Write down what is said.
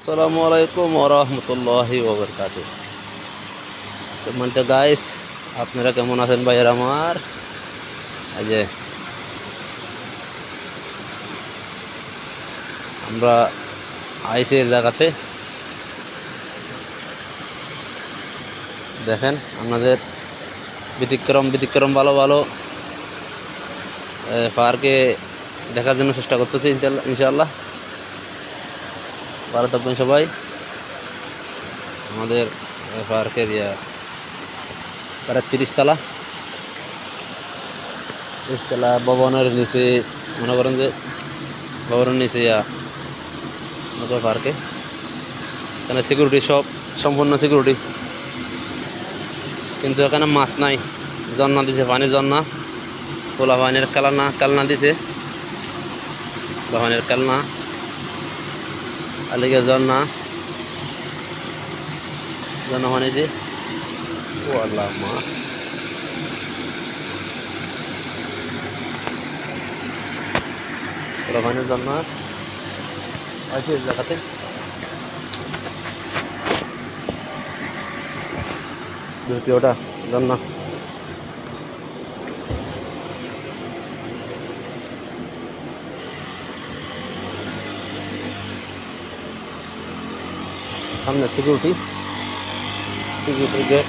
আসসালামু আলাইকুম ওয়া রাহমাতুল্লাহি ওয়া বারাকাতুহু। সম্মানিত গাইস, আপনারা কেমন আছেন ভাইয়ের আমার? এই যে আমরা আইছি এই জায়গাতে, দেখেন আপনাদের ব্যতিক্রম ব্যতিক্রম ভালো ভালো পার্কে দেখার জন্য চেষ্টা করতেছি ইনশাআল্লাহ। ভালো থাকবেন সবাই। আমাদের পার্কের প্রায় 30 তলা ভবনের নিচে, মনে করেন যে ভবনের নিচে আমাদের পার্কে এখানে সিকিউরিটি সব সম্পূর্ণ সিকিউরিটি, কিন্তু এখানে মাছ নাই। ঝর্ণা দিছে, পানি ঝর্ণা, পোলা পানির কালনা দিছে, পানির কালনা আলিগে ঝর্ণা পানি দিয়ে। ও আল্লাহ মা, পোলা পানির ঝর্ণা আছে এই জায়গাতে। দ্বিতীয়টা ঝর্ণা, সামনে সিকিউরিটি গেট।